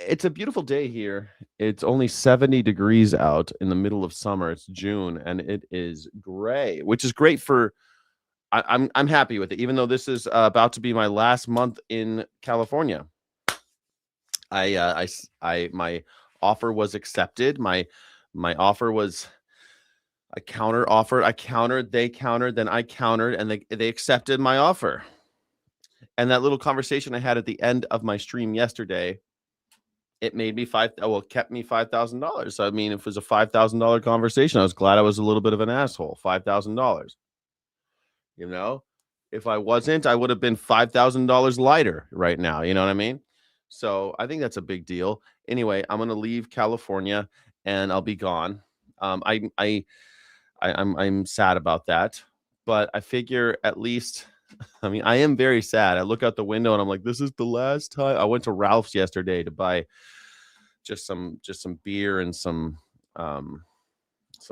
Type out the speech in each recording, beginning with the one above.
It's a beautiful day here. It's only 70 degrees out in the middle of summer. It's June and it is gray, which is great for I'm happy with it, even though this is about to be my last month in California. My offer was accepted. My offer was I counter offered. I countered, they countered, then I countered, and they accepted my offer. And that little conversation I had at the end of my stream yesterday, it made me kept me $5,000. I mean, if it was a $5,000 conversation, I was glad I was a little bit of an asshole. $5,000. You know, if I wasn't, I would have been $5,000 lighter right now. You know what I mean? So I think that's a big deal. Anyway, I'm gonna leave California and I'll be gone. I'm sad about that, but I figure at least. I mean, I am very sad. I look out the window and I'm like, this is the last time. I went to Ralph's yesterday to buy just some beer and some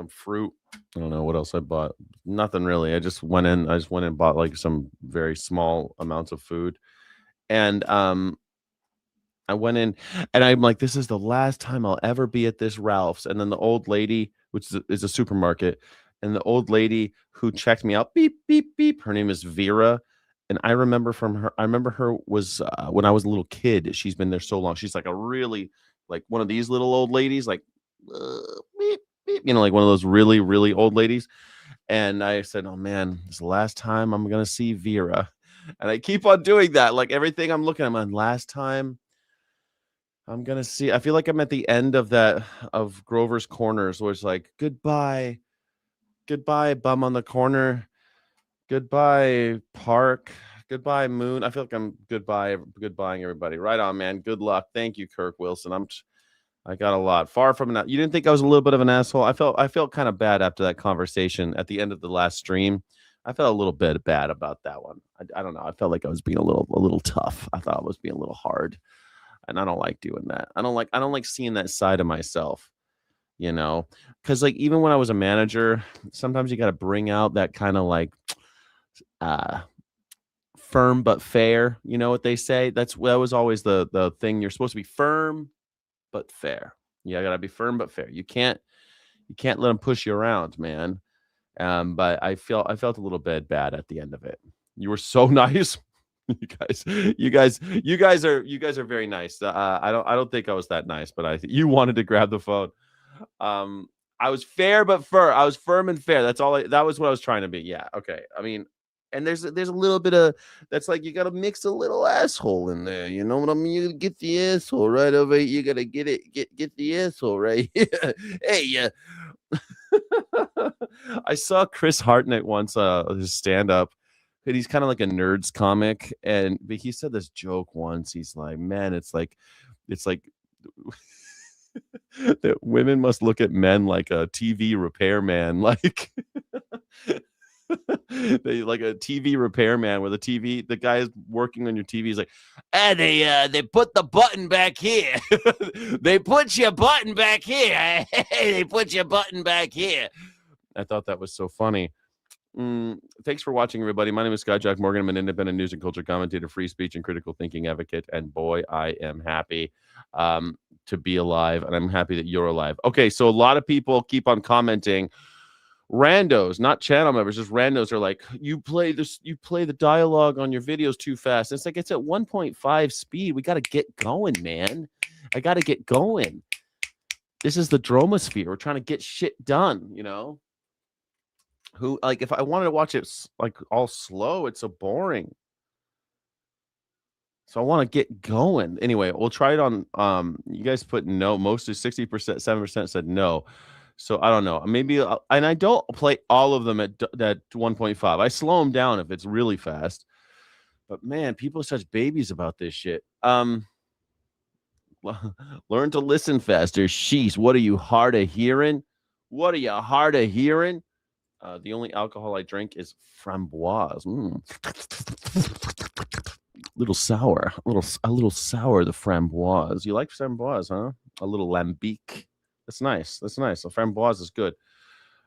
fruit. I don't know what else I bought. Nothing really. I just went in and bought like some very small amounts of food. And I went in and I'm like, this is the last time I'll ever be at this Ralph's. And then the old lady, which is a supermarket, and the old lady who checked me out, beep, beep, beep. Her name is Vera. And I remember her was when I was a little kid. She's been there so long. She's like a really, like one of these little old ladies, like, beep, beep, like one of those really, really old ladies. And I said, oh man, this is the last time I'm going to see Vera. And I keep on doing that. Like everything I'm looking at, I'm on last time I'm going to see. I feel like I'm at the end of Grover's Corners, where it's like, goodbye, bum on the corner. Goodbye, park. Goodbye, moon. I feel like I'm goodbying everybody. Right on, man. Good luck. Thank you, Kirk Wilson. I got a lot. Far from that. You didn't think I was a little bit of an asshole? I felt kind of bad after that conversation at the end of the last stream. I felt a little bit bad about that one. I don't know. I felt like I was being a little tough. I thought I was being a little hard, and I don't like doing that. I don't like seeing that side of myself. Because like even when I was a manager, sometimes you got to bring out that kind of like firm but fair. You know what they say? That was always the thing. You're supposed to be firm but fair. You gotta be firm but fair. You can't let them push you around, man. But I felt a little bit bad at the end of it. You were so nice. You guys are very nice. I don't think I was that nice, but you wanted to grab the phone. I was fair but firm. I was firm and fair. That was what I was trying to be. Yeah. Okay. I mean, and there's a little bit of that's like you got to mix a little asshole in there. You know what I mean? You get the asshole right over here. You got to get the asshole right here. Hey, yeah. I saw Chris Hartnett once, his stand up. And he's kind of like a nerds comic, but he said this joke once. He's like, man, it's like that women must look at men like a TV repairman, like they like a TV repairman where the guy is working on your TV. He's like, they put the button back here. They put your button back here. They put your button back here. I thought that was so funny. Thanks for watching, everybody. My name is Scott Jack Morgan. I'm an independent news and culture commentator, free speech and critical thinking advocate. And boy, I am happy to be alive. And I'm happy that you're alive. Okay, so a lot of people keep on commenting. Randos, not channel members, just randos are like, you play the dialogue on your videos too fast. It's like, it's at 1.5 speed. We got to get going, man. I got to get going. This is the Dromosphere. We're trying to get shit done, Who, like, if I wanted to watch it like all slow, it's so boring. So I want to get going. Anyway, we'll try it on. You guys put no. Mostly 60%, 7% said no. So I don't know. Maybe, and I don't play all of them at that 1.5. I slow them down if it's really fast. But man, people are such babies about this shit. Learn to listen faster. Sheesh, what are you hard of hearing? What are you hard of hearing? The only alcohol I drink is framboise. Little sour, a little sour. The framboise. You like framboise, huh? A little lambic. That's nice. The framboise is good.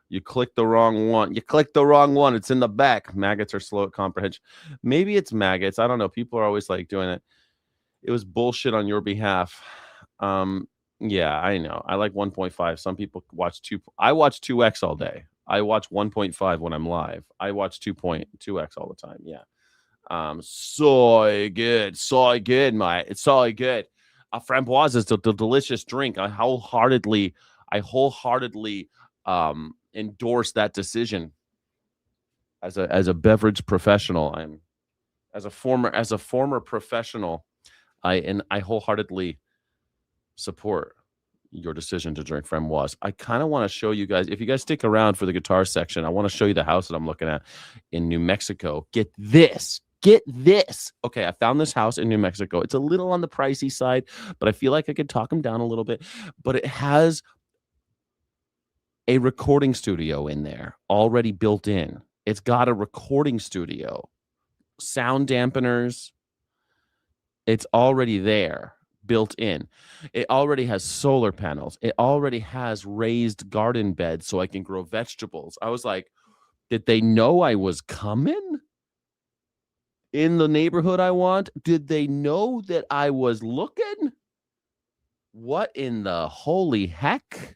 You clicked the wrong one. It's in the back. Maggots are slow at comprehension. Maybe it's maggots. I don't know. People are always like doing it. It was bullshit on your behalf. Um, yeah, I know. I like 1.5. Some people watch 2. I watch 2x all day. I watch 1.5 when I'm live. I watch 2.2x all the time. Yeah. So good, mate. It's so good. A framboise is the delicious drink. I wholeheartedly endorse that decision. As a beverage professional, as a former professional, I wholeheartedly support your decision to drink framboise. I kind of want to show you guys, if you guys stick around for the guitar section, I want to show you the house that I'm looking at in New Mexico. Get this. Okay, I found this house in New Mexico. It's a little on the pricey side, but I feel like I could talk them down a little bit. But it has a recording studio in there already built in. It's got a recording studio, sound dampeners. It's already there, built in. It already has solar panels. It already has raised garden beds so I can grow vegetables. I was like, did they know I was coming in the neighborhood I want? Did they know that I was looking? What in the holy heck?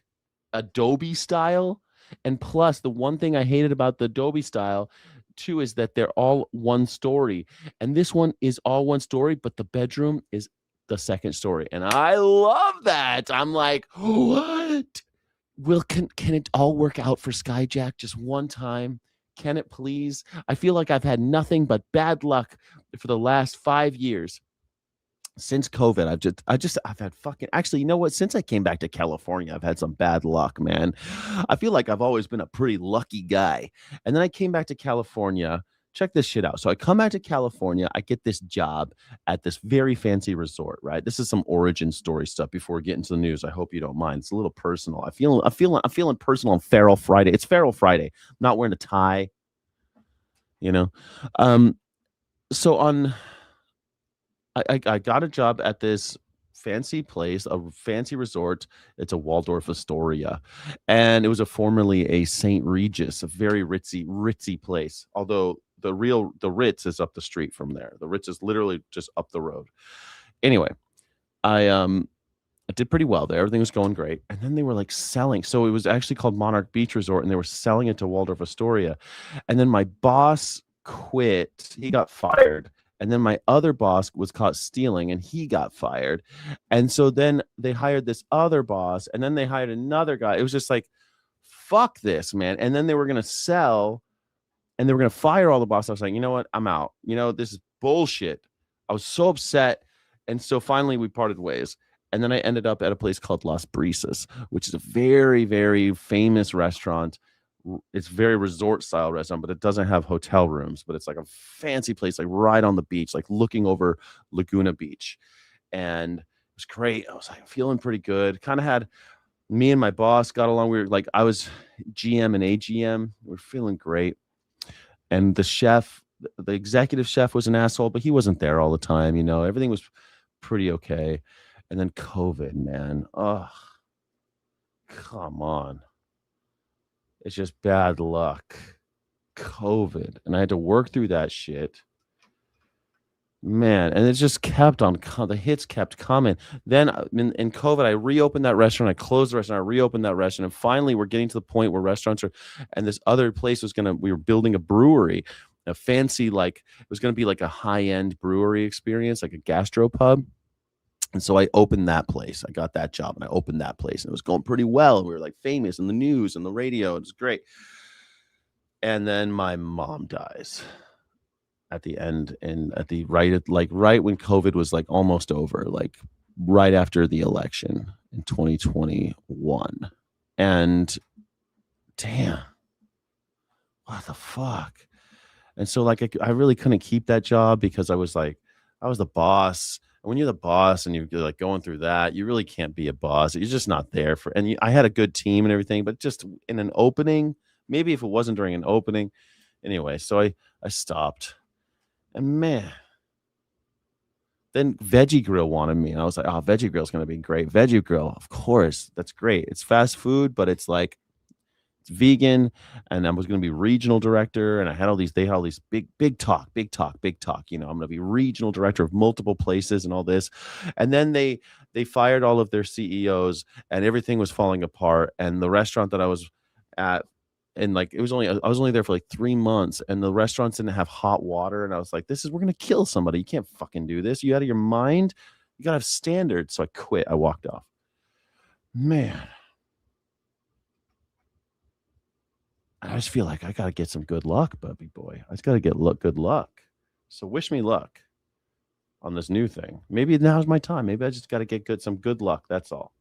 Adobe style. And plus, the one thing I hated about the Adobe style too is that they're all one story, and this one is all one story, but the bedroom is the second story, and I love that. I'm like, what? Can it all work out for Skyjack just one time? Can it please? I feel like I've had nothing but bad luck for the last 5 years. Since COVID, I've had fucking, actually, you know what? Since I came back to California, I've had some bad luck, man. I feel like I've always been a pretty lucky guy. And then I came back to California. Check this shit out. So I come back to California. I get this job at this very fancy resort, right? This is some origin story stuff before we get into the news. I hope you don't mind. It's a little personal. I'm feeling personal on Feral Friday. It's Feral Friday. I'm not wearing a tie, you know. So on I got a job at this fancy place, a fancy resort. It's a Waldorf Astoria, and it was formerly a St. Regis, a very ritzy place. Although the Ritz is up the street from there. The Ritz is literally just up the road. Anyway, I did pretty well there. Everything was going great, and then they were like selling. So it was actually called Monarch Beach Resort, and they were selling it to Waldorf Astoria. And then my boss quit. He got fired. And then my other boss was caught stealing and he got fired. And so then they hired this other boss and then they hired another guy. It was just like, fuck this, man. And then they were going to sell and they were going to fire all the bosses. I was like, you know what? I'm out. You know, this is bullshit. I was so upset. And so finally we parted ways. And then I ended up at a place called Las Brisas, which is a very, very famous restaurant. It's very resort style restaurant, but it doesn't have hotel rooms, but it's like a fancy place, like right on the beach, like looking over Laguna Beach. And it was great. I was like feeling pretty good. Kind of had me and my boss got along. We were like, I was GM and AGM. We were feeling great. And the chef, the executive chef was an asshole, but he wasn't there all the time. You know, everything was pretty okay. And then COVID, man. Oh, come on. It's just bad luck. COVID. And I had to work through that shit. Man, and it just kept on, the hits kept coming. Then in COVID, I reopened that restaurant. I closed the restaurant. I reopened that restaurant. And finally, we're getting to the point where restaurants are, and this other place we were building a brewery, a fancy, like, it was going to be like a high-end brewery experience, like a gastropub. And so I opened that place. I got that job and I opened that place and it was going pretty well. We were like famous in the news and the radio. It was great. And then my mom dies at the end and right when COVID was like almost over, like right after the election in 2021. And damn, what the fuck? And so like I really couldn't keep that job because I was the boss. When you're the boss and you're like going through that, you really can't be a boss. You're just not there for. And I had a good team and everything, but just in an opening, maybe if it wasn't during an opening, anyway. So I stopped, and man, then Veggie Grill wanted me, and I was like, oh, Veggie Grill's gonna be great. Veggie Grill, of course, that's great. It's fast food, but it's like vegan, and I was going to be regional director, and I had all these. They had all these big talk, big talk, big talk. You know, I'm going to be regional director of multiple places and all this, and then they fired all of their CEOs, and everything was falling apart. And the restaurant that I was at, and like I was only there for like 3 months, and the restaurants didn't have hot water, and I was like, we're gonna kill somebody. You can't fucking do this. You out of your mind? You gotta have standards. So I quit. I walked off. Man, I just feel like I gotta get some good luck, Bubby boy. I just gotta get good luck. So wish me luck on this new thing. Maybe now's my time. Maybe I just gotta get some good luck. That's all.